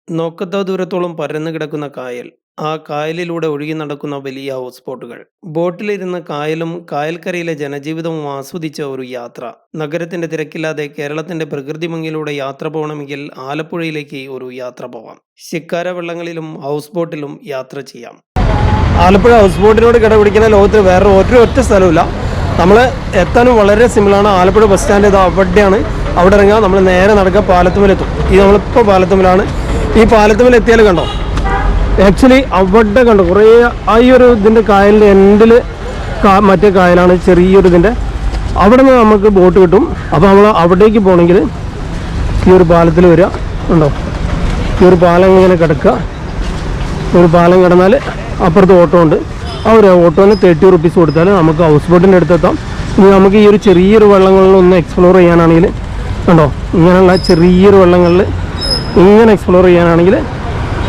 നോക്കത്താ ദൂരത്തോളം പരന്നു കിടക്കുന്ന കായൽ. ആ കായലിലൂടെ ഒഴുകി നടക്കുന്ന വലിയ ഹൗസ് ബോട്ടുകൾ. ബോട്ടിലിരുന്ന് കായലും കായൽക്കരയിലെ ജനജീവിതവും ആസ്വദിച്ച ഒരു യാത്ര. നഗരത്തിന്റെ തിരക്കില്ലാതെ കേരളത്തിന്റെ പ്രകൃതി ഭംഗിയിലൂടെ യാത്ര പോകണമെങ്കിൽ ആലപ്പുഴയിലേക്ക് ഒരു യാത്ര പോവാം. ശിക്കാര വെള്ളങ്ങളിലും ഹൗസ് ബോട്ടിലും യാത്ര ചെയ്യാം. ആലപ്പുഴ ഹൗസ് ബോട്ടിനോട് കിടപിടിക്കുന്ന ലോകത്തിൽ വേറെ ഒറ്റ സ്ഥലമില്ല. നമ്മൾ എത്താനും വളരെ സിമ്പിളാണ്. ആലപ്പുഴ ബസ് സ്റ്റാൻഡ് ഇത് അവിടെയാണ്. അവിടെ ഇറങ്ങാം, നമ്മൾ നേരെ നടക്കുക, പാലത്തുമ്മലെത്തും. ഇത് നമ്മളിപ്പോൾ പാലത്തുമ്മലാണ്. ഈ പാലത്തുമ്മൽ എത്തിയാൽ കണ്ടോ, ആക്ച്വലി അവിടെ കണ്ടോ കുറേ ഈ ഒരു ഇതിൻ്റെ കായലിൻ്റെ എൻഡിൽ മറ്റേ കായലാണ്, ചെറിയൊരു ഇതിൻ്റെ. അവിടെ നിന്ന് നമുക്ക് ബോട്ട് കിട്ടും. അപ്പോൾ നമ്മൾ അവിടേക്ക് പോകണമെങ്കിൽ ഈ ഒരു പാലത്തിൽ വരിക. ഉണ്ടോ, ഈ ഒരു പാലം ഇങ്ങനെ കിടക്കുക. ഒരു പാലം കിടന്നാൽ അപ്പുറത്ത് ഓട്ടോ ഉണ്ട്. ആ ഒരു ഓട്ടോന് 30 റുപ്പീസ് കൊടുത്താൽ നമുക്ക് ഹൗസ് ബോട്ടിൻ്റെ അടുത്തെത്താം. ഇനി നമുക്ക് ഈ ഒരു ചെറിയൊരു വെള്ളങ്ങളിലൊന്ന് എക്സ്പ്ലോർ ചെയ്യാനാണെങ്കിൽ കണ്ടോ, ഇങ്ങനെയുള്ള ചെറിയൊരു വെള്ളങ്ങളിൽ ഇങ്ങനെ എക്സ്പ്ലോർ ചെയ്യാനാണെങ്കിൽ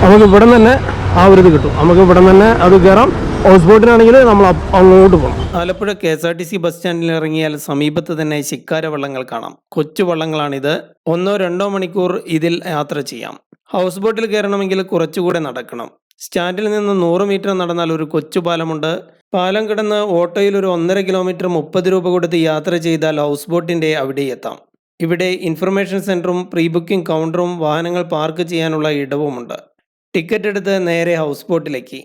നമുക്ക് ഇവിടെ തന്നെ ആ ഒരു ഇത് കിട്ടും. നമുക്ക് ഇവിടെ തന്നെ അത് കയറാം. ഹൗസ് ബോട്ടിനാണെങ്കിൽ നമ്മൾ അങ്ങോട്ട് പോകണം. ആലപ്പുഴ KSRTC ബസ് സ്റ്റാൻഡിൽ ഇറങ്ങിയാൽ സമീപത്ത് തന്നെ ശിക്കാര വള്ളങ്ങൾ കാണാം. കൊച്ചു വള്ളങ്ങളാണിത്. 1-2 മണിക്കൂർ ഇതിൽ യാത്ര ചെയ്യാം. ഹൗസ് ബോട്ടിൽ കയറണമെങ്കിൽ കുറച്ചുകൂടെ നടക്കണം. സ്റ്റാൻഡിൽ നിന്ന് 100 മീറ്റർ നടന്നാൽ ഒരു കൊച്ചു പാലമുണ്ട്. പാലം കിടന്ന് ഓട്ടോയിൽ ഒരു 1.5 കിലോമീറ്റർ 30 രൂപ കൊടുത്ത് യാത്ര ചെയ്താൽ ഹൗസ് ബോട്ടിൻ്റെ അവിടെ എത്താം. ഇവിടെ ഇൻഫർമേഷൻ സെൻറ്ററും പ്രീ ബുക്കിംഗ് കൗണ്ടറും വാഹനങ്ങൾ പാർക്ക് ചെയ്യാനുള്ള ഇടവുമുണ്ട്. ടിക്കറ്റ് എടുത്ത് നേരെ ഹൗസ് ബോട്ടിലേക്ക്.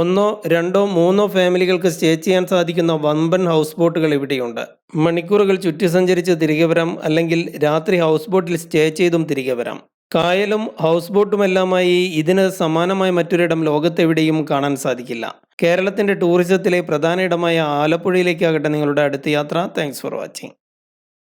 1-2-3 ഫാമിലികൾക്ക് സ്റ്റേ ചെയ്യാൻ സാധിക്കുന്ന വമ്പൻ ഹൗസ് ബോട്ടുകൾ ഇവിടെയുണ്ട്. മണിക്കൂറുകൾ ചുറ്റി സഞ്ചരിച്ച് തിരികെ വരാം, അല്ലെങ്കിൽ രാത്രി ഹൗസ് ബോട്ടിൽ സ്റ്റേ ചെയ്തും തിരികെ വരാം. കായലും ഹൗസ് ബോട്ടുമെല്ലാമായി ഇതിന് സമാനമായ മറ്റൊരിടം ലോകത്തെവിടെയും കാണാൻ സാധിക്കില്ല. കേരളത്തിന്റെ ടൂറിസത്തിലെ പ്രധാന ഇടമായ ആലപ്പുഴയിലേക്കാകട്ടെ നിങ്ങളുടെ അടുത്ത യാത്ര. Thanks for watching.